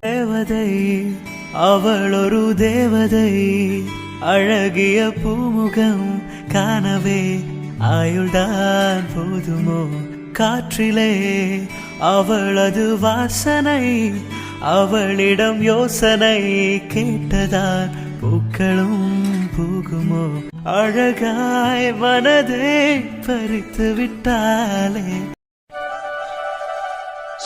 தேவதை அவள் ஒரு தேவதை, அழகிய பூமுகம் காணவே ஆயுள்தான் போதுமோ? காற்றிலே அவளது வாசனை, அவளிடம் யோசனை கேட்டதான் பூக்களும் பூகுமோ? அழகாய் மனதை பறித்து விட்டாலே.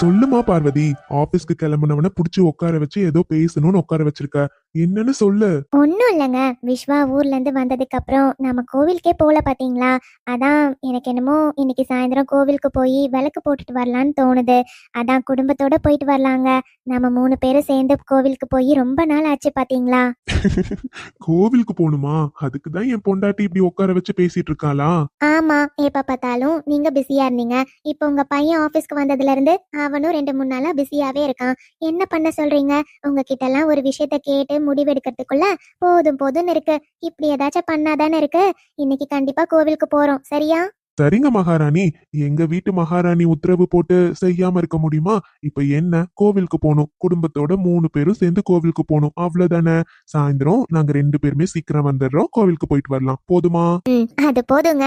சொல்லுமா பார்வதி, ஆபீஸ்க்கு கிளம்புனவன புடிச்சு உட்கார வச்சு ஏதோ பேசணும்னு உட்கார வச்சிருக்க, என்னன்னு சொல்லு. ஒன்றும் இல்லைங்க, விஸ்வா ஊர்ல இருந்து வந்ததுக்கு அப்புறம் நம்ம கோவிலுக்கே போல பாத்தீங்களா? அதான் எனக்கு என்னமோ இன்னைக்கு சாயந்தரம் கோவிலுக்கு போய் விளக்கு போட்டுட்டு வரலான்னு தோணுது. அதான் குடும்பத்தோட போயிட்டு வரலாங்க. நம்ம 3 பேரும் சேர்ந்து கோவிலுக்கு போய் ரொம்ப நாள் ஆச்சு பாத்தீங்களா? கோவிலுக்கு போகணுமா? அதுக்குதான் என் பொண்டாட்டி இப்படி உட்கார வச்சு பேசிட்டு இருக்காளா? ஆமா, எப்ப பார்த்தாலும் நீங்க பிஸியா இருந்தீங்க. இப்போ உங்க பையன் ஆபீஸ்க்கு வந்ததுல இருந்து அவனும் 2-3 நாளா பிஸியாவே இருக்கான். என்ன பண்ண சொல்றீங்க? உங்ககிட்ட எல்லாம் ஒரு விஷயத்த கேட்டு முடிவெடுக்கிறதுக்குள்ள போதும் போதும்னு இருக்கு. இப்படி ஏதாச்சும் பண்ணாதானே இருக்கு. இன்னைக்கு கண்டிப்பா கோவிலுக்கு போறோம், சரியா? சரிங்க மகாராணி, எங்க வீட்டு மகாராணி உத்தரவு போட்டு செய்யாம இருக்க முடியுமா? இப்ப என்ன, கோவிலுக்கு போகணும், குடும்பத்தோட 3 பேரும் சேர்ந்து கோவிலுக்கு போகணும், அவ்வளவுதானே. சாயந்தரம் நாங்க 2 பேருமே சீக்கிரம் வந்துடுறோம், கோவிலுக்கு போயிட்டு வரலாம், போதுமா? அது போதுங்க.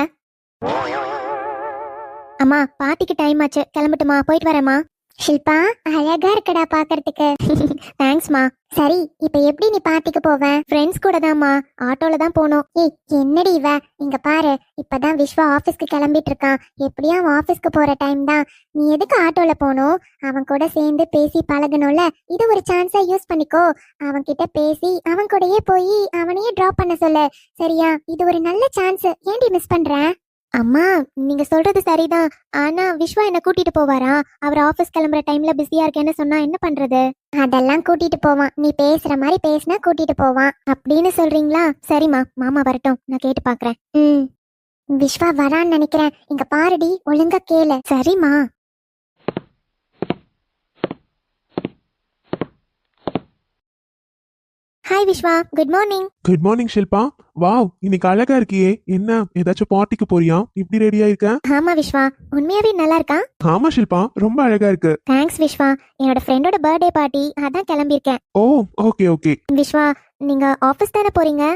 அம்மா, பாட்டிக்கு டைம் ஆச்சு, கிளம்பட்டுமா? போயிட்டு வரேம்மா. ஷில்பா, அழகா இருக்கடா பாக்குறதுக்கு. தேங்க்ஸ்மா. சரி, இப்ப எப்படி நீ பாட்டிக்கு போவ? ஃப்ரெண்ட்ஸ் கூட தான்மா, ஆட்டோல தான் போகணும். ஏய், என்னடி இவ? இங்க பாரு, இப்பதான் விஸ்வா ஆபீஸ்க்கு கிளம்பிட்டு இருக்கான். எப்படியும் அவன் ஆபீஸ்க்கு போற டைம் தான். நீ எதுக்கு ஆட்டோல போகணும்? அவன் கூட சேர்ந்து பேசி பழகணும்ல. இது ஒரு சான்ஸா யூஸ் பண்ணிக்கோ. அவன் கிட்ட பேசி அவன் கூடயே போய் அவனையே டிராப் பண்ண சொல்லு, சரியா? இது ஒரு நல்ல சான்ஸ், ஏன்டி மிஸ் பண்ற? அம்மா, நீங்க சொல்றது சரிதான். ஆனா விஸ்வா என்ன கூட்டிட்டு போவாரா? அவர் ஆபீஸ் கிளம்புற டைம்ல பிஸியா இருக்கேன்னு சொன்னா என்ன பண்றது? அதெல்லாம் கூட்டிட்டு போவான். நீ பேசுற மாதிரி பேசினா கூட்டிட்டு போவான். அப்படின்னு சொல்றீங்களா? சரிம்மா, மாமா வரட்டும், நான் கேட்டு பாக்குறேன். விஸ்வா வரான்னு நினைக்கிறேன். இங்க பாருடி, ஒழுங்கா கேளு. சரிம்மா. Hi Viswa, good morning. Good morning Shilpa. Wow, இன்னைக்கு அழகா இருக்கியே. என்ன, ஏதாச்சும் பார்ட்டிக்கு போறியா? இப்படி ரெடியா இருக்க? ஆமா விஸ்வா, உண்மையாவே நல்லா இருக்கா? ஆமா ஷில்பா, ரொம்ப அழகா இருக்கு. தேங்க்ஸ் விஸ்வா. என்னோட ஃப்ரெண்டோட பர்த்டே பார்ட்டி, அதான் கிளம்பியிருக்கேன். Oh, okay okay. விஸ்வா, நீங்க ஆபீஸ் தானே போறீங்க?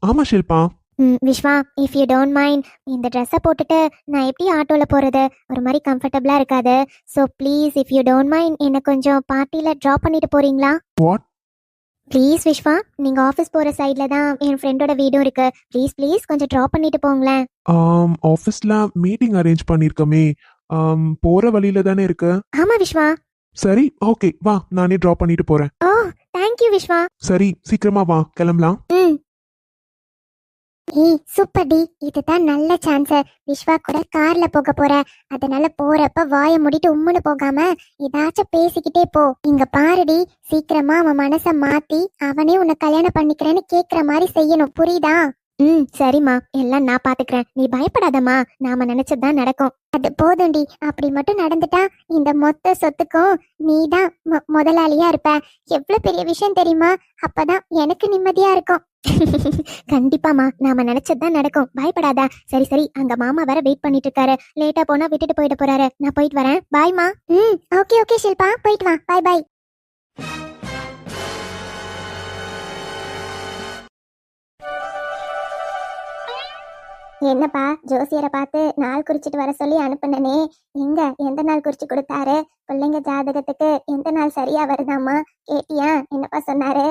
ஆமா Shilpa. Viswa, if you don't mind, இந்த ட்ரெஸ்ஸை போட்டுட்டு நான் எப்படி ஆட்டோல போறது? ஒரு மாதிரி கம்ஃபர்டபுளா இருக்காது. So please, if you don't mind, என்ன கொஞ்சம் பார்ட்டியில ட்ராப் பண்ணிட்டு போறீங்களா? வாட்? ப்ளீஸ் விஸ்வா, நீங்க ஆஃபீஸ் போற சைட்ல தான் என் ஃப்ரெண்டோட வீடும் இருக்கு. ப்ளீஸ் ப்ளீஸ் கொஞ்சம் ட்ராப் பண்ணிட்டு போங்களேன். ஆஃபீஸ்ல மீட்டிங் அரேஞ்ச் பண்ணிருக்கமே, போற வழியில தானே இருக்கு. ஆமா விஸ்வா. சரி, ஓகே, வா, நானே டிராப் பண்ணிட்டு போறேன். ஓ, தேங்க்யூ விஸ்வா. சரி, சீக்கிரமா வா, கிளம்பலாம். ஏய் சூப்பர் டி, இதுதான் நல்ல சான்ஸ். விஸ்வா கூட கார்ல போக போற, அதனால போறப்ப வாயை மூடிட்டு உம்முன்னு போகாம ஏதாச்சும் பேசிக்கிட்டே போ. இங்க பாருடி, சீக்கிரமா அவன் மனச மாத்தி அவனே உன்னை கல்யாணம் பண்ணிக்கிறேன்னு கேக்குற மாதிரி செய்யணும், புரியுதா? சரிம்மா, எல்லாம் நான் பாத்துக்கிறேன், நீ பயப்படாதம்மா. நாம நினைச்சதுதான் நடக்கும். அது போதும்டி, அப்படி மட்டும் நடந்துட்டா இந்த மொத்த சொத்துக்கும் நீதான் முதலாளியா இருப்ப. எவ்வளவு பெரிய விஷயம் தெரியுமா? அப்பதான் எனக்கு நிம்மதியா இருக்கும். கண்டிப்பாமா, நாம நினைச்சதுதான் நடக்கும், பயப்படாத. சரி சரி, அங்க மாமா வேற வெயிட் பண்ணிட்டு இருக்காரு. லேட்டா போனா விட்டுட்டு போயிட போறாரு. நான் போயிட்டு வரேன், பாய்மா. ஓகே ஓகே ஷில்பா, போயிட்டு வா, பாய் பாய். என்னப்பா, ஜோசியரை பார்த்து நாள் குறிச்சிட்டு வர சொல்லி அனுப்புனனே, எங்க எந்த நாள் குறிச்சு கொடுத்தாரு? பிள்ளைங்க ஜாதகத்துக்கு எந்த நாள் சரியா வருதாமா? கேட்டியா? என்னப்பா சொன்னாரு?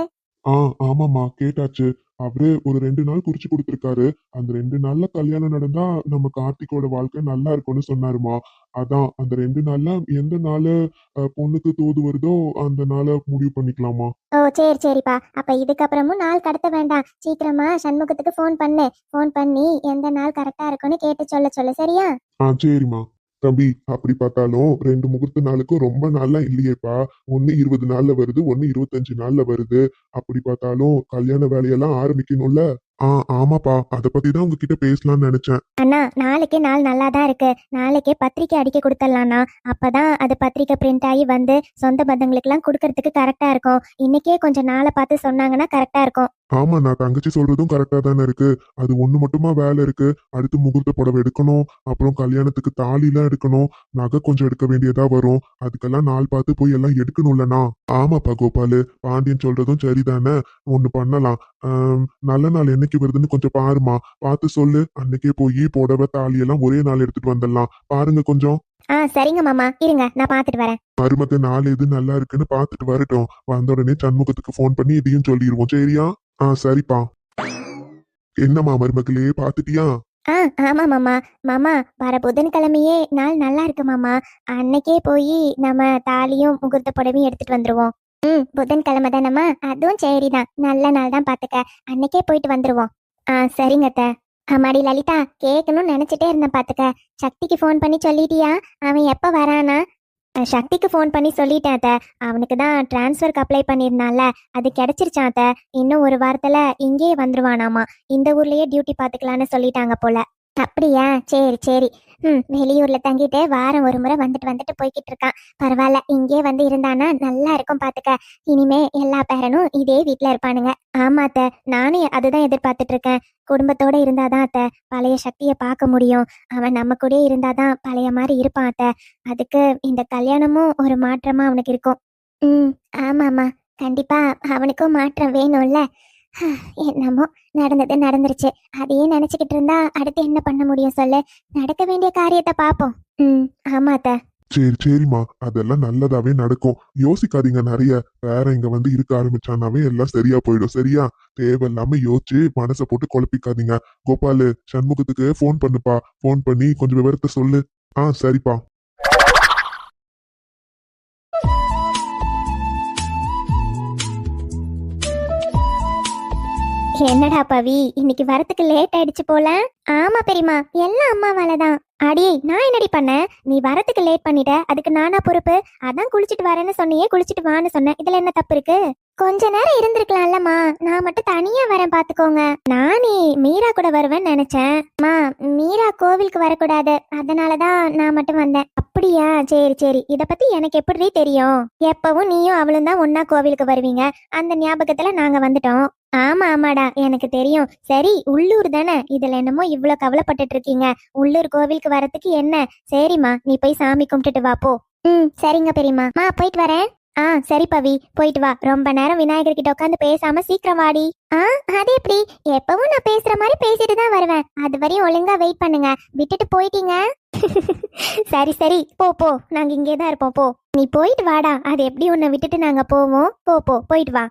ஆமாமா, கேட்டாச்சு. அவரு ஒரு 2 நாள் குறிச்சு கொடுத்திருக்காரு. அந்த 2 நாள்ல கல்யாணம் நடந்தா நம்ம கார்த்திகோட வாழ்க்கை நல்லா இருக்கும்னு சொன்னாருமா. அதான் அந்த 2 நாள்ல எந்த நாளு பொண்ணுக்கு தோது வருதோ அந்த நாளை முடிவு பண்ணிக்கலாமா. ஓ சரி சரிப்பா, அப்ப இதுக்கப்புறமும் நாள் கடத்த வேண்டாம். சீக்கிரமா சண்முகத்துக்கு ஃபோன் பண்ணு. ஃபோன் பண்ணி எந்த நாள் கரெக்டா இருக்குன்னு கேட்டு சொல்லு, சரியா? சரிம்மா. தம்பி, அப்படி பார்த்தாலும் 2 முகூர்த்த நாளுக்கும் ரொம்ப நாள்ல இல்லையேப்பா. ஒன்னு 20 நாள்ல வருது, ஒன்னு 25 நாள்ல வருது. அப்படி பார்த்தாலும் கல்யாண வேலையெல்லாம் ஆரம்பிக்கணும்ல. ஆமாப்பா, அத பத்தி தான் உங்ககிட்ட பேசலாம்னு நினைச்சேன். அண்ணா, நாளைக்கே நாள் நல்லா தான் இருக்கு. நாளைக்கே பத்திரிக்கை அடிக்க கொடுத்துடலாம்ண்ணா. அப்பதான் அது பத்திரிக்கை பிரிண்ட் ஆகி வந்து சொந்த பந்தங்களுக்கு எல்லாம் கொடுக்கறதுக்கு கரெக்டா இருக்கும். இன்னைக்கே கொஞ்சம் நாளை பார்த்து சொன்னாங்கன்னா கரெக்டா இருக்கும். ஆமா, நான் தங்கச்சி சொல்றதும் கரெக்டா தானே இருக்கு. அது ஒண்ணு மட்டுமா வேலை இருக்கு. அடுத்து முகூர்த்த புடவை எடுக்கணும். அப்புறம் கல்யாணத்துக்கு தாலிலாம் எடுக்கணும். நகை கொஞ்சம் எடுக்க வேண்டியதா வரும். அதுக்கெல்லாம் நாள் பார்த்து போய் எல்லாம் எடுக்கணும்லண்ணா. ஆமாப்பா கோபாலு. பாண்டியன் சொல்றதும் சரிதானே. ஒண்ணு பண்ணலாம். நல்ல நாள் என்னைக்கு வருதுன்னு கொஞ்சம் பாரும்மா. பார்த்து சொல்லு. அன்னைக்கே போய் புடவை, தாலி எல்லாம் ஒரே நாள் எடுத்துட்டு வந்துடலாம். பாருங்க கொஞ்சம். சரிங்க மாமா, இருங்க நான் பார்த்துட்டு வரேன். மருமக நாள் எது நல்லா இருக்குன்னு பார்த்துட்டு வரட்டும். வந்த உடனே சண்முகத்துக்கு ஃபோன் பண்ணி இதையும் சொல்லிடுவோம். சரியா? சரிப்பா. என்னம்மா மருமகளே பார்த்துட்டியா? ஆமா மாமா. மாமா, வர புதன்கிழமையே நாள் நல்லா இருக்கு மாமா. அன்னைக்கே போய் நம்ம தாலியும் முகூர்த்த புடவையும் எடுத்துட்டு வந்துருவோம். புதன்கிழமை தானம்மா, அதுவும் சரிதான். நல்ல நாள் தான் பாத்துக்க. அன்னைக்கே போயிட்டு வந்துருவோம். சரிங்க அத்தை. அம்மாடி லலிதா, கேட்கணும்னு நினைச்சிட்டே இருந்தேன் பாத்துக்க. சக்திக்கு ஃபோன் பண்ணி சொல்லிட்டியா? அவன் எப்ப வரானா? சக்திக்கு ஃபோன் பண்ணி சொல்லிட்டேன் அத்தை. அவனுக்கு தான் டிரான்ஸ்ஃபருக்கு அப்ளை பண்ணியிருந்தான்ல, அது கிடைச்சிருச்சான் அத்தை. இன்னும் ஒரு வாரத்துல இங்கேயே வந்துருவானாமா. இந்த ஊர்லயே டியூட்டி பாத்துக்கலான்னு சொல்லிட்டாங்க போல. அப்படியா? சரி சரி. வெளியூர்ல தங்கிட்டு வாரம் ஒரு முறை வந்துட்டு வந்துட்டு போய்கிட்டு இருக்கான். பரவாயில்ல, இங்கே வந்து இருந்தானா நல்லா இருக்கும் பாத்துக்க. இனிமே எல்லா பேரனும் இதே வீட்டுல இருப்பானுங்க. ஆமா அத்தை, நானும் அதுதான் எதிர்பார்த்துட்டு இருக்கேன். குடும்பத்தோட இருந்தாதான் அத்தை பழைய சக்தியை பார்க்க முடியும். அவன் நம்ம கூட இருந்தாதான் பழைய மாதிரி இருப்பான் அத்தை. அதுக்கு இந்த கல்யாணமும் ஒரு மாற்றமா அவனுக்கு இருக்கும். ஆமாம்மா, கண்டிப்பா அவனுக்கும் மாற்றம் வேணும்ல. என்னமோ நடந்தது நடந்துருச்சு. அதையே நினைச்சுக்கிட்டு இருந்தா அடுத்து என்ன பண்ண முடியும் சொல்லு? நடக்க வேண்டிய காரியத்தை பாப்போம். ஆமா அத்தை. சரி சரிம்மா, அதெல்லாம் நல்லதாவே நடக்கும். யோசிக்காதீங்க நிறைய. வேற இங்க வந்து இருக்க ஆரம்பிச்சானாவே எல்லாம் சரியா போயிடும். சரியா? தேவையில்லாம யோசிச்சு மனசை போட்டு குழப்பிக்காதீங்க. கோபாலு, சண்முகத்துக்கு ஃபோன் பண்ணுப்பா. ஃபோன் பண்ணி கொஞ்சம் விவரத்தை சொல்லு. சரிப்பா. என்னடா பவி, இன்னைக்கு வரத்துக்கு லேட் ஆயிடுச்சு போல. ஆமா பெரியமா, எல்லாம் அம்மாவால தான். அடி, நான் என்னடி பண்ணேன்? நீ வரத்துக்கு லேட் பண்ணிட்ட, அதுக்கு நானா பொறுப்பு? அதான் குளிச்சுட்டு வரேன்னு சொன்னியே, குளிச்சுட்டு வான்னு சொன்னேன். இதுல என்ன தப்பு இருக்கு? கொஞ்ச நேரம் இருந்திருக்கலாம்லம்மா. நான் மட்டும் தனியா வரேன் பாத்துக்கோங்க. நானே மீரா கூட வருவேன்னு நினைச்சேன். மீரா கோவிலுக்கு வரக்கூடாது, அதனாலதான் நான் மட்டும் வந்தேன். அப்படியா? சரி சரி. இத பத்தி எனக்கு எப்படி தெரியும்? எப்பவும் நீயும் அவளும் தான் ஒன்னா கோவிலுக்கு வருவீங்க. அந்த ஞாபகத்துல நாங்க வந்துட்டோம். ஆமாடா, எனக்கு தெரியும். சரி, உள்ளூர் தானே, இதுல என்னமோ இவ்வளவு கவலைப்பட்டுட்டு இருக்கீங்க. உள்ளூர் கோவிலுக்கு வரத்துக்கு என்ன? சரிம்மா, நீ போய் சாமி கும்பிட்டுட்டு வா போ. சரிங்க பெரியம்மா. போயிட்டு வரேன். சரி பவி, போயிட்டு வா. ரொம்ப நேரம் விநாயகர் கிட்ட உட்காந்து பேசாம சீக்கிரம் வாடி. அது எப்படி? எப்பவும் நான் பேசுற மாதிரி பேசிட்டு தான் வருவேன். அது வரையும் ஒழுங்கா வெயிட் பண்ணுங்க. விட்டுட்டு போயிட்டீங்க. சரி சரி, போ போ. நாங்க இங்கே தான் இருப்போம். போ, நீ போயிட்டு வாடா. அது எப்படி உன்னை விட்டுட்டு நாங்க போவோம்? போ போயிட்டு வா.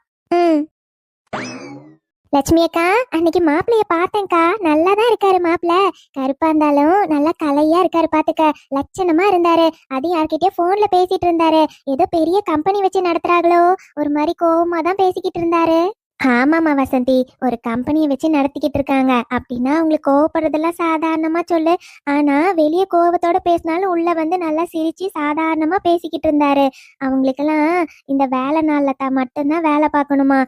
லட்சுமி அக்கா, அன்னைக்கு மாப்பிள்ளைய பார்த்தேன்க்கா. நல்லா தான் இருக்காரு மாப்பிள்ள. கருப்பா இருந்தாலும் நல்லா கலையா இருக்காரு பாத்துக்க. லட்சணமா இருந்தாரு. அது யார்கிட்டயோ போன்ல பேசிட்டு இருந்தாரு. ஏதோ பெரிய கம்பெனி வச்சு நடத்துறாங்களோ, ஒரு மாதிரி கோவமா தான் பேசிக்கிட்டு இருந்தாரு. ஆமாமா வசந்தி, ஒரு கம்பெனியை வச்சு நடத்திக்கிட்டு இருக்காங்க அப்படின்னா அவங்களுக்கு கோவப்படுறதெல்லாம் சாதாரணமா சொல்லு. ஆனா வெளியே கோவத்தோட பேசினாலும் உள்ள வந்து நல்லா சிரிச்சு சாதாரணமா பேசிக்கிட்டு இருந்தாரு. அவங்களுக்கெல்லாம் இந்த வேலை நாள்ல தான் மட்டும்தான் வேலை பார்க்கணுமா.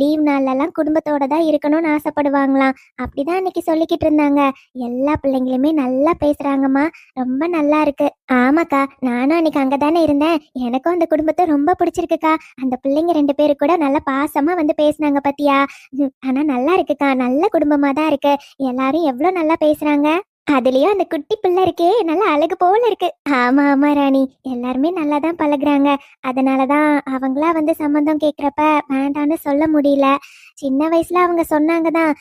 லீவ் நாள்ல எல்லாம் குடும்பத்தோட தான் இருக்கணும்னு ஆசைப்படுவாங்களாம். அப்படிதான் அன்னைக்கு சொல்லிக்கிட்டு இருந்தாங்க. எல்லா பிள்ளைங்களுமே நல்லா பேசுறாங்கம்மா. ரொம்ப நல்லா இருக்கு. ஆமாக்கா, நானும் அன்னைக்கு அங்கதானே இருந்தேன். எனக்கும் அந்த குடும்பத்தை ரொம்ப பிடிச்சிருக்குக்கா. அந்த பிள்ளைங்க 2 பேரு கூட நல்லா பாசமா வந்து பேசினாங்க பத்தியா. ஆனா நல்லா இருக்குக்கா, நல்ல குடும்பமா தான் இருக்கு. எல்லாரும் எவ்வளவு நல்லா பேசுறாங்க. அதுலயும் அந்த குட்டி பிள்ளை இருக்கே, நல்லா அழகு போல இருக்கு. ஆமா ராணி, எல்லாருமே நல்லா தான் பழகுறாங்க. அதனாலதான் அவங்களா வந்து சம்மந்தம் கேக்குறப்ப வேண்டான்னு சொல்ல முடியல. சின்ன வயசுல அவங்க சொன்னாங்கதான்.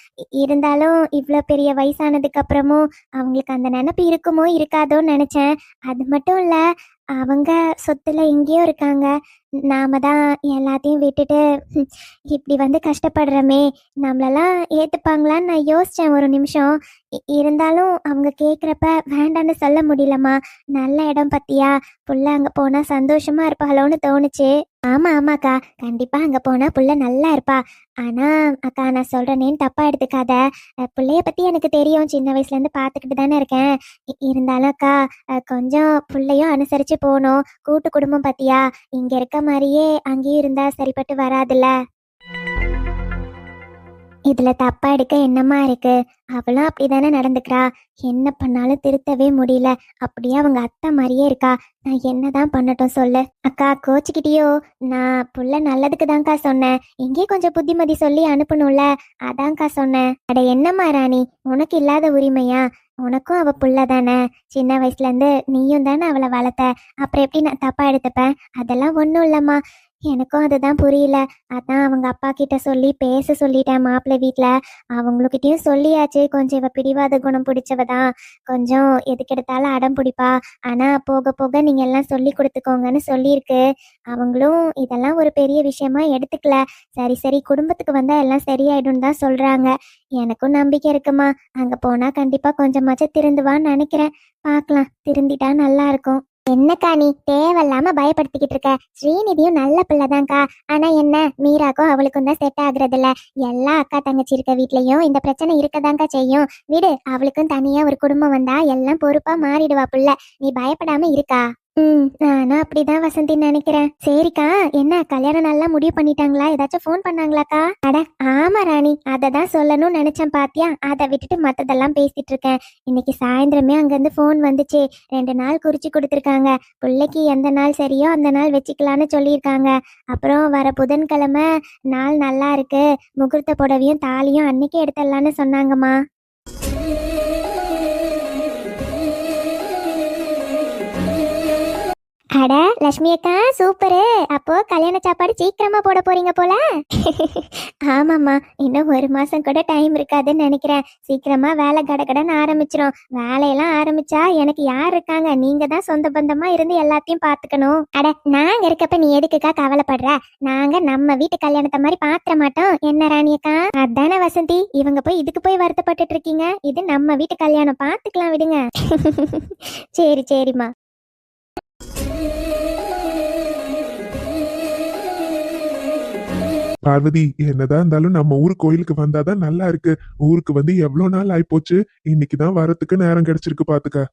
இருந்தாலும் இவ்வளவு பெரிய வயசானதுக்கு அப்புறமும் அவங்களுக்கு அந்த நினைப்பு இருக்குமோ இருக்காதோன்னு நினைச்சேன். அது மட்டும் இல்ல, அவங்க சொத்துல எங்கேயோ இருக்காங்க. நாம தான் எல்லாத்தையும் விட்டுட்டு இப்படி வந்து கஷ்டப்படுறோமே, நம்மளெல்லாம் ஏத்துப்பாங்களான்னு நான் யோசிச்சேன் ஒரு நிமிஷம். இருந்தாலும் அவங்க கேக்குறப்ப வேண்டான்னு சொல்ல முடியலம்மா. நல்ல இடம் பத்தியா, புள்ள அங்க போனா சந்தோஷமா இருப்பாளோன்னு தோணுச்சு. ஆமாக்கா, கண்டிப்பா அங்க போனா புள்ள நல்லா இருப்பா. ஆனா அக்கா, நான் சொல்றேனேன்னு தப்பா எடுத்துக்காத. பிள்ளைய பத்தி எனக்கு தெரியும், சின்ன வயசுல இருந்து பாத்துக்கிட்டு தானே இருக்கேன். இருந்தாலும் அக்கா, கொஞ்சம் பிள்ளையும் அனுசரிச்சு போகணும். கூட்டு குடும்பம் பத்தியா, இங்க இருக்க மாதிரியே அங்கேயும் இருந்தா சரிப்பட்டு வராதுல்ல. இதுல தப்பா எடுக்க என்னமா இருக்கு? அவளும் அப்படிதானே நடந்துக்கிறா. என்ன பண்ணாலும் திருத்தவே முடியல. அப்படியே அவங்க அத்தை மாதிரியே இருக்கா. நான் என்னதான் பண்ணட்டும் சொல்லு? அக்கா கோச்சுக்கிட்டியோ? நான் புள்ள நல்லதுக்கு தான்க்கா சொன்னேன். இங்கே கொஞ்சம் புத்திமதி சொல்லி அனுப்பணும்ல, அதான்க்கா சொன்னேன். அட என்னம்மா ராணி, உனக்கு இல்லாத உரிமையா? உனக்கும் அவ புள்ள தானே. சின்ன வயசுல இருந்து நீயும் தானே அவளை வளர்த்த. அப்புறம் எப்படி நான் தப்பா எடுத்துப்பேன்? அதெல்லாம் ஒன்றும் இல்லம்மா. எனக்கும் அதுதான் புரியல. அதான் அவங்க அப்பா கிட்ட சொல்லி பேச சொல்லிட்டேன் மாப்பிள்ளை வீட்டில். அவங்களுக்கிட்டையும் சொல்லியாச்சு, கொஞ்சம் இவ பிடிவாத குணம் பிடிச்சவ தான், கொஞ்சம் எதுக்கெடுத்தாலும் அடம் பிடிப்பா. ஆனால் போக போக நீங்கள் எல்லாம் சொல்லி கொடுத்துக்கோங்கன்னு சொல்லியிருக்கு. அவங்களும் இதெல்லாம் ஒரு பெரிய விஷயமா எடுத்துக்கல. சரி சரி, குடும்பத்துக்கு வந்தால் எல்லாம் சரியாயிடும் தான் சொல்கிறாங்க. எனக்கும் நம்பிக்கை இருக்குமா. அங்கே போனால் கண்டிப்பாக கொஞ்சமாச்சும் திருந்துவான்னு நினைக்கிறேன். பார்க்கலாம், திருந்திட்டா நல்லா இருக்கும். என்னக்கா நீ தேவையில்லாம பயப்படுத்திக்கிட்டு இருக்க? ஸ்ரீநிதியும் நல்ல பிள்ளைதான்க்கா. ஆனா என்ன, மீராக்கும் அவளுக்கும் தான் செட் ஆகுறது இல்ல. எல்லா அக்கா தங்கச்சி இருக்க வீட்லயும் இந்த பிரச்சனை இருக்கதான்க்கா செய்யும். விடு, அவளுக்கும் தனியா ஒரு குடும்பம் வந்தா எல்லாம் பொறுப்பா மாறிடுவா புள்ள. நீ பயப்படாம இருக்கா? நானும் அப்படிதான் வசந்தி நினைக்கிறேன். சரிக்கா, என்ன கல்யாணம் நல்லா முடிவு பண்ணிட்டாங்களா? ஏதாச்சும் ஃபோன் பண்ணாங்களாக்கா? அட ஆமா ராணி, அதை தான் சொல்லணும்னு நினைச்சேன். பாத்தியா, அதை விட்டுட்டு மத்ததெல்லாம் பேசிட்டு இருக்கேன். இன்னைக்கு சாயந்தரமே அங்கிருந்து ஃபோன் வந்துச்சு. 2 நாள் குறிச்சு கொடுத்துருக்காங்க. பிள்ளைக்கு எந்த நாள் சரியோ அந்த நாள் வச்சுக்கலான்னு சொல்லியிருக்காங்க. அப்புறம் வர புதன்கிழமை நாள் நல்லா இருக்கு, முகூர்த்த புடவையும் தாலியும் அன்னைக்கு எடுத்துடலான்னு சொன்னாங்கம்மா. அட லட்சுமி அக்கா, சூப்பரு. அப்போ கல்யாண சாப்பாடு சீக்கிரமா போட போறீங்க போல. ஆமாம்மா, இன்னும் 1 மாசம் கூட டைம் இருக்காதுன்னு நினைக்கிறேன். சீக்கிரமா வேலை கடகடன்னு ஆரம்பிச்சிரும். வேலையெல்லாம் ஆரம்பிச்சா எனக்கு யார் இருக்காங்க? நீங்க தான் சொந்த பந்தமா இருந்து எல்லாத்தையும் பாத்துக்கணும். அட நாங்க இருக்கப்ப நீ எதுக்குக்கா கவலைப்படுற? நாங்க நம்ம வீட்டு கல்யாணத்தை மாதிரி பாத்திர மாட்டோம். என்ன ராணி அக்கா? அதானே வசந்தி, இவங்க போய் இதுக்கு போய் வருத்தப்பட்டுட்டு இருக்கீங்க. இது நம்ம வீட்டு கல்யாணம், பாத்துக்கலாம் விடுங்க. சரி சரிம்மா. பார்வதி, என்னதான் இருந்தாலும் நம்ம ஊர் கோயிலுக்கு வந்தாதான் நல்லா இருக்கு. ஊருக்கு வந்து எவ்வளவு நாள் ஆயிப்போச்சு. இன்னைக்குதான் வரத்துக்கு நேரம் கிடைச்சிருக்கு பாத்துக்க.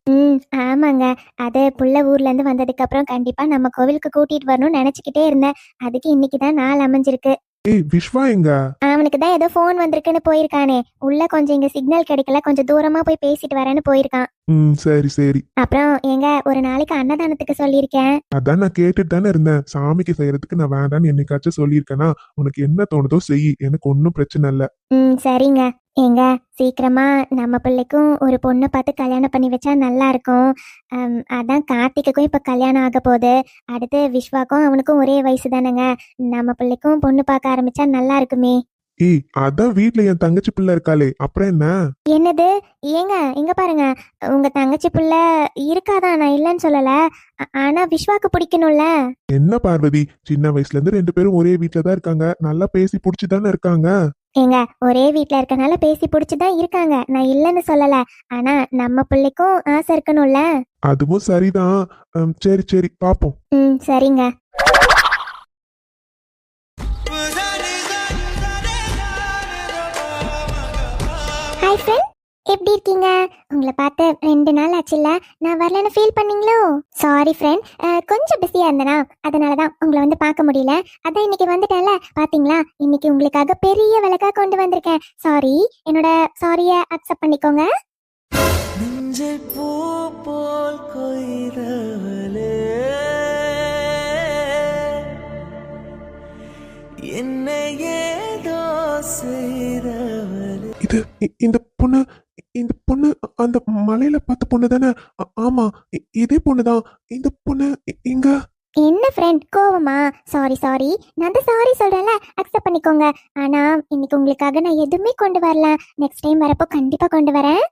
ஆமாங்க, அது புள்ள ஊர்ல இருந்து வந்ததுக்கு அப்புறம் கண்டிப்பா நம்ம கோவிலுக்கு கூட்டிட்டு வரணும்னு நினைச்சுக்கிட்டே இருந்தேன். அதுக்கு இன்னைக்குதான் நாள் அமைஞ்சிருக்கு. ஏய், விஸ்வா எங்க? அவனுக்கு தான் ஏதோ ஃபோன் வந்திருக்குன்னு போயிருக்கானே. உள்ள கொஞ்சம் இங்க சிக்னல் கிடைக்கல, கொஞ்சம் தூரமா போய் பேசிட்டு வரேன்னு போயிருக்கான். சரி சரி. அப்புறம் எங்க ஒரு நாளைக்கு அன்னதானத்துக்கு சொல்லியிருக்கேன். அதான் நான் கேட்டுட்டு தானே இருந்தேன். சாமிக்கு செய்யறதுக்கு நான் வேண்டான்னு என்னைக்காச்சும் சொல்லியிருக்கேனா? உனக்கு என்ன தோணுதோ செய், எனக்கு ஒன்னும் பிரச்சனை இல்ல. சரிங்க. எங்க சீக்கிரமா நம்ம பிள்ளைக்கும் ஒரு பொண்ணை பார்த்து கல்யாணம் பண்ணி வச்சா நல்லா இருக்கும். அதான் கார்த்திக்குக்கும் இப்ப கல்யாணம் ஆக போகுது. அடுத்து விஸ்வாக்கும் அவனுக்கும் ஒரே வயசு தானேங்க. நம்ம பிள்ளைக்கும் பொண்ணு பார்க்க ஆரம்பிச்சா நல்லா இருக்குமே. ஏய், அதான் வீட்ல என் தங்கச்சி பிள்ளை இருக்காளே, அப்புறம் என்ன? என்னது? ஏங்க இங்க பாருங்க, உங்க தங்கச்சி பிள்ளை இருக்காதான், நான் இல்லைன்னு சொல்லல. ஆனா விஸ்வாக்கு பிடிக்கணும்ல. என்ன பார்வதி, சின்ன வயசுல இருந்து 2 பேரும் ஒரே வீட்ல தான் இருக்காங்க. நல்லா பேசி புடிச்சுதானே இருக்காங்க. ஏங்க ஒரே வீட்ல இருக்கனால பேசி புடிச்சுதான் இருக்காங்க, நான் இல்லைன்னு சொல்லல. ஆனா நம்ம பிள்ளைக்கும் ஆசை இருக்கணும்ல. அதுவும் சரிதான். சரி சரி, பாப்போம். சரிங்க. ஹாய் ஃப்ரெண்ட், எப்படி இருக்கீங்க? உங்களை பார்த்து 2 நாள் ஆச்சுல்ல, நான் வரலன்னு ஃபீல் பண்ணீங்களோ? சாரி ஃப்ரெண்ட், கொஞ்சம் பிஸியா இருந்தேனா, அதனால தான் உங்களை வந்து பார்க்க முடியல. அதான் இன்னைக்கு வந்துட்டேன்ல, பாத்தீங்களா? இன்னைக்கு உங்களுக்காக பெரிய விளக்கா கொண்டு வந்திருக்கேன். சாரி, என்னோட சாரியை அக்செப்ட் பண்ணிக்கோங்க. நெஞ்சை பூ போல் கொய்தவளே, என்னை ஏதோ செய்தவளே. இந்த பொண்ணு அந்த மலையில பார்த்த பொண்ணு தானே? ஆமா, இதே பொண்ணுதான். இந்த பொண்ணு இங்க. என்ன ஃப்ரெண்ட் கோவமா? சாரி சாரி, நான் தான் சாரி சொல்றேன்ல, அக்செப்ட் பண்ணிக்கோங்க. ஆனா இன்னைக்கு உங்களுக்காக நான் எதுவுமே கொண்டு வரல. நெக்ஸ்ட் டைம் வரப்போ கண்டிப்பா கொண்டு வரேன்.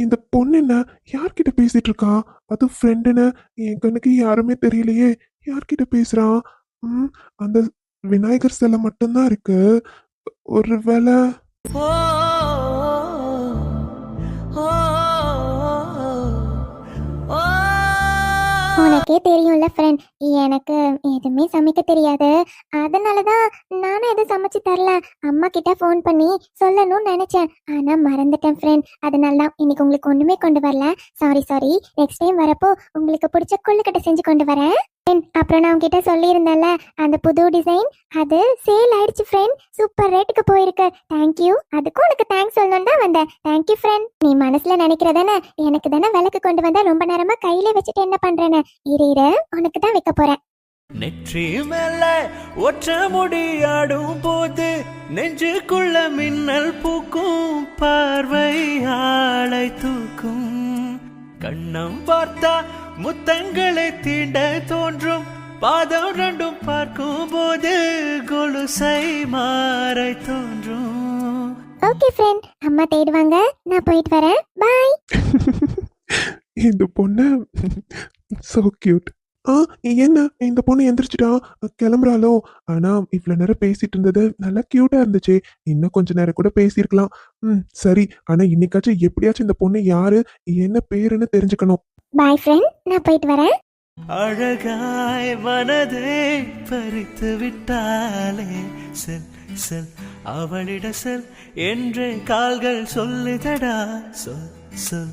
இந்த பொண்ணு என்ன யார்கிட்ட பேசிட்டு இருக்கா? அது ஃப்ரெண்டுன்னு என் கண்ணுக்கு யாருமே தெரியலையே. யார்கிட்ட பேசுறான்? அந்த விநாயகர் சிலை மட்டும்தான் இருக்கு. ஒருவேளை உனக்கே தெரியும்ல ஃப்ரெண்ட், எனக்கு எதுவுமே சமைக்க தெரியாது. அதனாலதான் நானும் எதுவும் சமைச்சு தரல. அம்மா கிட்ட ஃபோன் பண்ணி சொல்லணும்னு நினைச்சேன், ஆனா மறந்துட்டேன் ஃப்ரெண்ட். அதனாலதான் இன்னைக்கு உங்களுக்கு ஒண்ணுமே கொண்டு வரல. சாரி சாரி, நெக்ஸ்ட் டைம் வரப்போ உங்களுக்கு பிடிச்ச கொள்ளுக்கட்டை செஞ்சு கொண்டு வரேன். அப்புறம் நான் உன்கிட்ட சொல்லியிருந்தேன்ல அந்த புது டிசைன் அது சேல் ஆயிடுச்சு ஃப்ரெண்ட். சூப்பர் ரேட்டுக்கு போயிருக்கு. தேங்க்யூ. அதுக்கும் உனக்கு தேங்க்ஸ் சொல்லணும்னு தான் வந்தேன். Thank you friend. நீ மனசுல நினைக்கிறதானே எனக்கு தானே விளக்கு கொண்டு வந்தா ரொம்ப நேரமா கையில வச்சுட்டு என்ன பண்றேன்னு. இரு உனக்கு தான் வைக்க போறேன். நெற்றி மேல ஒற்ற முடியாடும் போது நெஞ்சுக்குள்ள மின்னல் பூக்கும் பார்வை ஆளை தூக்கும் கண்ணம் பார்த்தா முத்தங்களை தீண்ட தோன்றும் பாதம் ரெண்டும் பார்க்கும் போது கொலுசை மாறை தோன்றும். ஓகே ஃப்ரெண்ட், அம்மா தேடுவாங்க. நான் போயிட்டு வரேன். பாய். இந்த பொண்ணு சோ கியூட். என்ன இந்த பொண்ணு எந்திரிச்சிட்டா கிளம்புறாளோ? ஆனா இவ்வளவு நேரம் பேசிட்டு இருந்தது நல்லா கியூட்டா இருந்துச்சு. இன்னும் கொஞ்ச நேரம் கூட பேசியிருக்கலாம். சரி, ஆனா இன்னைக்காச்சும் எப்படியாச்சும் இந்த பொண்ணு யாரு என்ன பேருன்னு தெரிஞ்சுக்கணும். பாய் ஃப்ரெண்ட், நான் போயிட்டு வரேன். அழகாய் மனதை பறித்து விட்டாலே செல் செல் அவளிட செல் என்று கால்கள் சொல்லுதடா. சொல் சொல்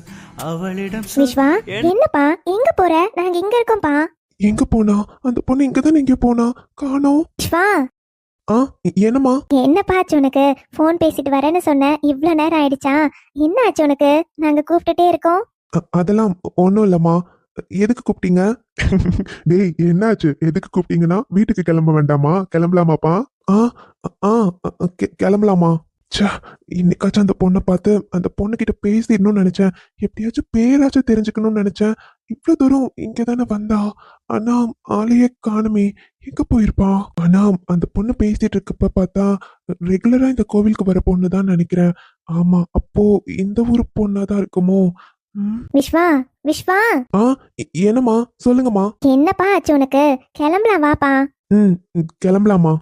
அவளிடம் சொல். விஸ்வா, என்னப்பா எங்க போற? நாங்க இங்க இருக்கோம்ப்பா. எங்க போனா? அந்த பொண்ணு இங்கதானே எங்க போனா? காணோம். விஸ்வா, என்னம்மா? என்னப்பா ஆச்சு உனக்கு? போன் பேசிட்டு வரேன்னு சொன்ன, இவ்ளோ நேரம் ஆயிடுச்சா? என்ன ஆச்சு உனக்கு? நாங்க கூப்பிட்டுட்டே இருக்கோம். அதெல்லாம் ஒன்றும் இல்லம்மா. எதுக்கு கூப்பிட்டீங்க? டேய், என்னாச்சு? எதுக்கு கூப்பிட்டீங்கன்னா வீட்டுக்கு கிளம்ப வேண்டாமா? கிளம்பலாமாப்பா? கிளம்பலாமா? இன்னைக்காச்சும் அந்த பொண்ணை பார்த்து அந்த பொண்ணுகிட்ட பேசிடணும்னு நினைச்சேன். எப்படியாச்சும் பேராச்சும் தெரிஞ்சுக்கணும்னு நினைச்சேன். இவ்வளவு தூரம் இங்க தானே வந்தா. ஆனா ஆளையே காணுமே. எங்க போயிருப்பா? ஆனா அந்த பொண்ணு பேசிட்டு இருக்கப்ப பார்த்தா ரெகுலரா இந்த கோவிலுக்கு வர பொண்ணு தான் நினைக்கிறேன். ஆமா, அப்போ இந்த ஊரு பொண்ணாதான் இருக்குமோ? விஸ்வா, விஸ்வா, என்னம்மா? சொல்லுங்கம்மா. என்னப்பா ஆச்சு உனக்கு? கிளம்பலாம் வாப்பா. கிளம்பலாமா?